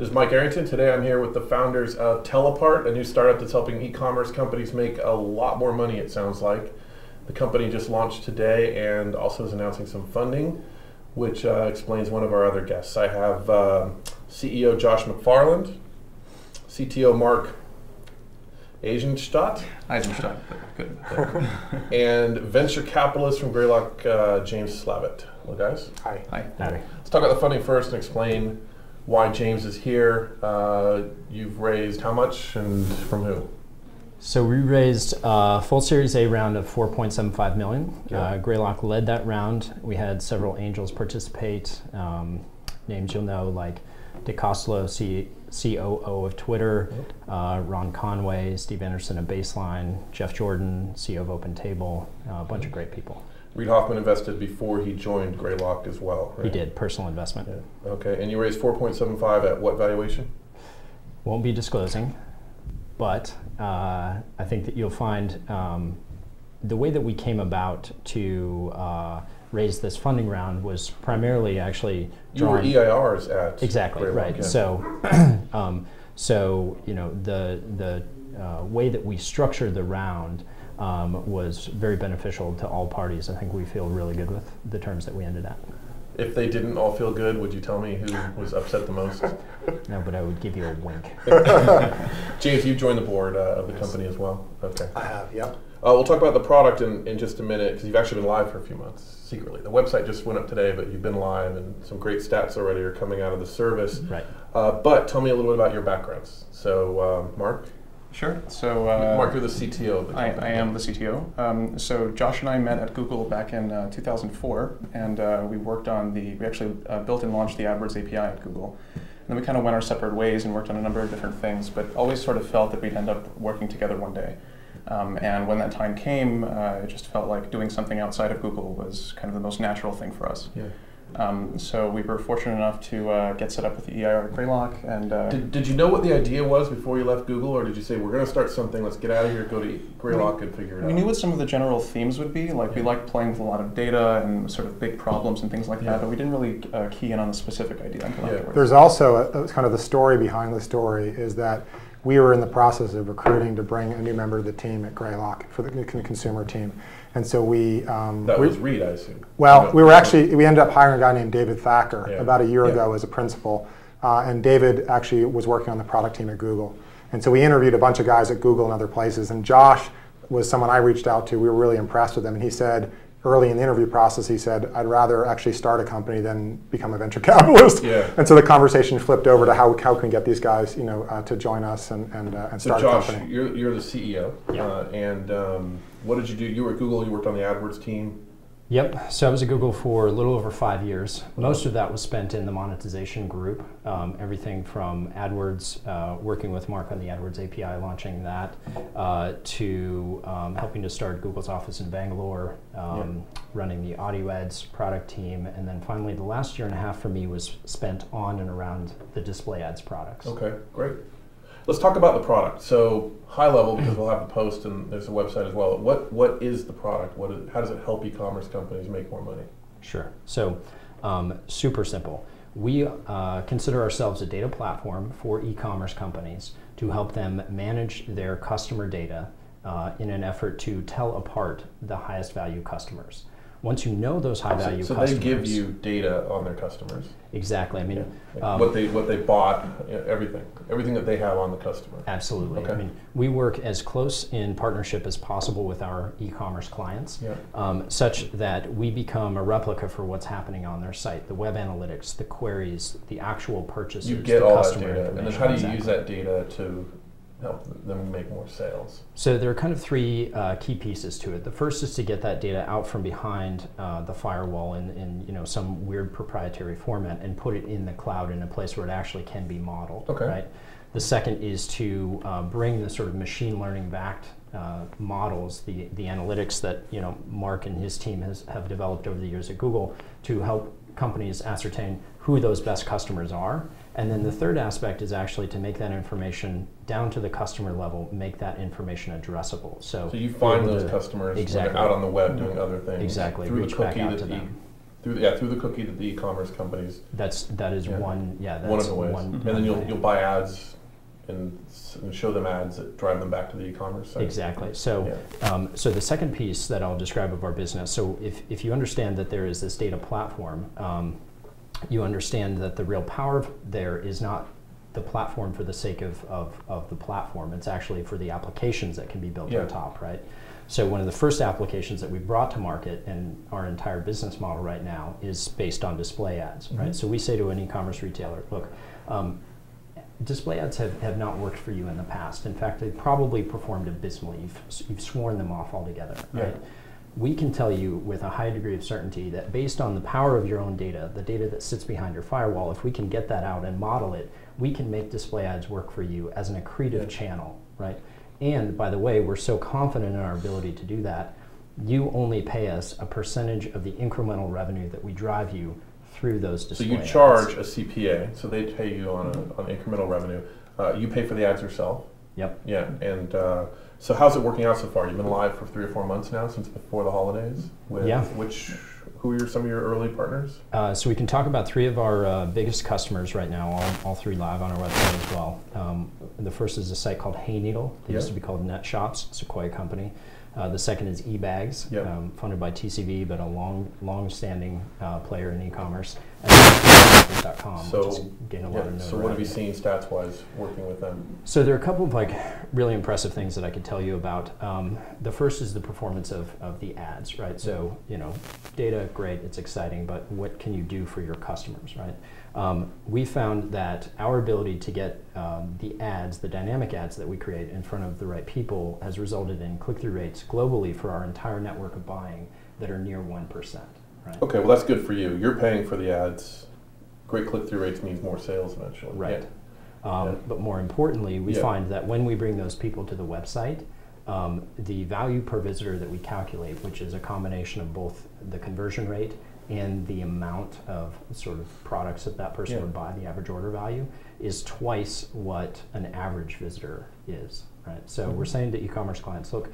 This is Mike Arrington. Today I'm here with the founders of TellApart, a new startup that's helping e-commerce companies make a lot more money, it sounds like. The company just launched today and also is announcing some funding, which explains one of our other guests. I have CEO Josh McFarland, CTO Mark Eisenstadt, good. and venture capitalist from Greylock, James Slavitt. Hello, guys. Hi. Hi. Let's talk about the funding first and explain why James is here. You've raised how much and from who? So we raised a full Series A round of $4.75 million. Yeah. Greylock led that round. We had several angels participate. Names you'll know like Dick Costolo, COO of Twitter, Ron Conway, Steve Anderson of Baseline, Jeff Jordan, CEO of OpenTable, a bunch of great people. Reid Hoffman invested before he joined Greylock as well, right? He did, personal investment. Yeah. Okay, and you raised 4.75 at what valuation? Won't be disclosing, but I think that you'll find the way that we came about to raise this funding round was primarily actually drawing... You were EIRs at Exactly, Greylock, right. Yeah. So you know, the way that we structured the round was very beneficial to all parties. I think we feel really good with the terms that we ended at. If they didn't all feel good, would you tell me who was upset the most? No, but I would give you a wink. James, you joined the board of the company as well. Okay. I have, yep. We'll talk about the product in just a minute, because you've actually been live for a few months, secretly. The website just went up today, but you've been live, and some great stats already are coming out of the service. Right. But tell me a little bit about your backgrounds. So, Mark? Sure. So, Mark, you're the CTO of the company. I am the CTO. So Josh and I met at Google back in 2004, and we worked on we actually built and launched the AdWords API at Google. And then we kind of went our separate ways and worked on a number of different things, but always sort of felt that we'd end up working together one day. And when that time came, it just felt like doing something outside of Google was kind of the most natural thing for us. Yeah. So we were fortunate enough to get set up with the EIR at Greylock. And did you know what the idea was before you left Google, or did you say, we're going to start something, let's get out of here, go to Greylock and figure it out? We knew what some of the general themes would be. Like, we liked playing with a lot of data and sort of big problems and things like that, but we didn't really key in on the specific idea until afterwards. There's also kind of the story behind the story is that we were in the process of recruiting to bring a new member of the team at Greylock for the consumer team. And so we... that was Reid, I assume. Well, we ended up hiring a guy named David Thacker about a year ago as a principal. And David actually was working on the product team at Google. And so we interviewed a bunch of guys at Google and other places. And Josh was someone I reached out to. We were really impressed with him. And he said, early in the interview process, he said, I'd rather actually start a company than become a venture capitalist. Yeah. And so the conversation flipped over to how can we get these guys, to join us and start a company. So Josh, you're the CEO, and what did you do? You were at Google, you worked on the AdWords team. Yep, so I was at Google for a little over 5 years. Most of that was spent in the monetization group. Everything from AdWords, working with Mark on the AdWords API, launching that, to helping to start Google's office in Bangalore, running the audio ads product team, and then finally the last year and a half for me was spent on and around the display ads products. Okay, great. Let's talk about the product. So high level, because we'll have the post and there's a website as well. What is the product? How does it help e-commerce companies make more money? Sure. So super simple. We consider ourselves a data platform for e-commerce companies to help them manage their customer data in an effort to tell apart the highest value customers. Once you know those high value customers, so they give you data on their customers. Exactly. I mean, what they bought, everything that they have on the customer. Absolutely. Okay. I mean, we work as close in partnership as possible with our e-commerce clients, such that we become a replica for what's happening on their site. The web analytics, the queries, the actual purchasers, you get the all customer that data, and then information. how do you use that data to help them make more sales? So there are kind of three key pieces to it. The first is to get that data out from behind the firewall in some weird proprietary format and put it in the cloud in a place where it actually can be modeled. Okay. Right? The second is to bring the sort of machine learning backed models, the analytics that Mark and his team have developed over the years at Google to help companies ascertain who those best customers are. And then the third aspect is actually to make that information down to the customer level, make that information addressable. So you find those customers when they're out on the web doing other things exactly through reach the back cookie out to that them. through the cookie that the e-commerce companies. That is one. Yeah, that's one of the ways. One, and then you'll buy ads and show them ads that drive them back to the e-commerce site. Exactly. So, so the second piece that I'll describe of our business. So if you understand that there is this data platform, you understand that the real power there is not the platform for the sake of the platform. It's actually for the applications that can be built on top, right? So one of the first applications that we brought to market in our entire business model right now is based on display ads, right? So we say to an e-commerce retailer, look, display ads have not worked for you in the past. In fact, they've probably performed abysmally. You've sworn them off altogether, right? We can tell you with a high degree of certainty that based on the power of your own data, the data that sits behind your firewall, if we can get that out and model it, we can make display ads work for you as an accretive channel, right? And by the way, we're so confident in our ability to do that, you only pay us a percentage of the incremental revenue that we drive you through those display ads. So you charge a CPA, so they pay you on incremental revenue. You pay for the ads yourself? Yep. Yeah, and so how's it working out so far? You've been live for 3 or 4 months now, since before the holidays. With who are some of your early partners? So we can talk about 3 of our biggest customers right now, all 3 live on our website as well. The first is a site called Hay Needle. They used to be called Net Shops, Sequoia company. The second is eBags, funded by TCV, but a long-standing player in e-commerce. And .com, so, which is getting a lot of notoriety. So what have you seen stats-wise working with them? So there are a couple of really impressive things that I could tell you about. The first is the performance of the ads, right? So data, great, it's exciting, but what can you do for your customers, right? We found that our ability to get the ads, the dynamic ads that we create in front of the right people has resulted in click-through rates globally for our entire network of buying that are near 1%. Right? Okay, well that's good for you. You're paying for the ads. Great click-through rates means more sales eventually. Right. But more importantly, we find that when we bring those people to the website, the value per visitor that we calculate, which is a combination of both the conversion rate and the amount of sort of products that person would buy, the average order value, is twice what an average visitor is. Right. So we're saying to e-commerce clients, look,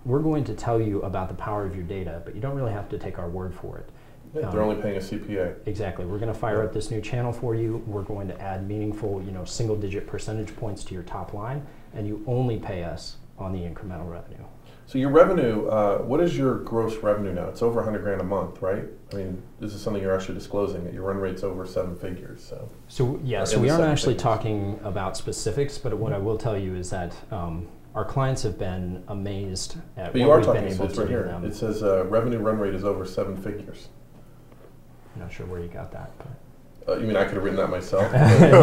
we're going to tell you about the power of your data, but you don't really have to take our word for it. They're only paying a CPA. Exactly. We're going to fire up this new channel for you. We're going to add meaningful, single-digit percentage points to your top line, and you only pay us on the incremental revenue. So your revenue, what is your gross revenue now? It's over $100,000 a month, right? I mean, this is something you're actually disclosing, that your run rate's over 7 figures. So we aren't actually talking about specifics, but what I will tell you is that our clients have been amazed at what we've been able to do for them. It says revenue run rate is over 7 figures. I'm not sure where you got that. You mean I could have written that myself?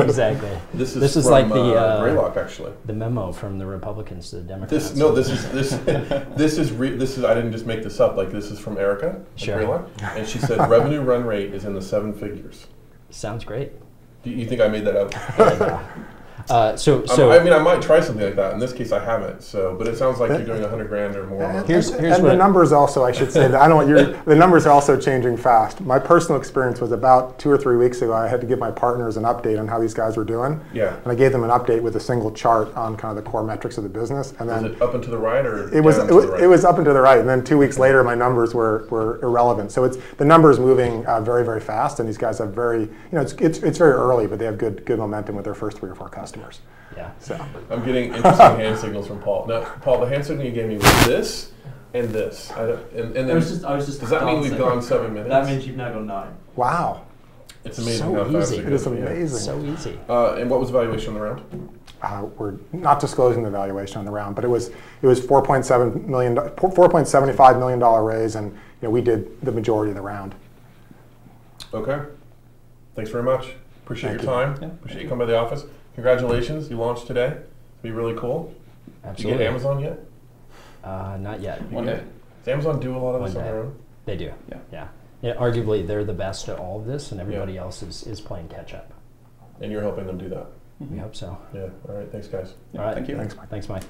Exactly. This is from, like the Greylock, actually. The memo from the Republicans to the Democrats. This is. I didn't just make this up. Like, this is from Erica at Greylock, and she said revenue run rate is in the 7 figures. Sounds great. Do you think I made that up? I mean, I might try something like that. In this case, I haven't. But it sounds like you're doing $100,000 or more. And the numbers also, I should say, that the numbers are also changing fast. My personal experience was about 2 or 3 weeks ago. I had to give my partners an update on how these guys were doing. Yeah. And I gave them an update with a single chart on kind of the core metrics of the business. And then was it up and to the right, or it was up and to the right. And then 2 weeks later, my numbers were irrelevant. So the numbers moving very, very fast. And these guys have it's very early, but they have good momentum with their first 3 or 4 customers. Yeah. So I'm getting interesting hand signals from Paul. Now, Paul, the hand signal you gave me was this and this. I was just. Does that mean we've gone 7 minutes? That means you've now gone 9. Wow. It's amazing so how fast easy. It is amazing. So easy. And what was the valuation on the round? We're not disclosing the valuation on the round, but it was $4.75 million raise, and we did the majority of the round. Okay. Thanks very much. Appreciate your time. Yeah. Appreciate you coming by the office. Congratulations, you launched today. It'll be really cool. Absolutely. Did you get Amazon yet? Not yet. One day. Does Amazon do a lot of this on their own? They do. Yeah. Arguably, they're the best at all of this, and everybody else is playing catch up. And you're helping them do that. We hope so. Yeah. All right. Thanks, guys. All right. Thank you. Thanks, Mike. Thanks, Mike.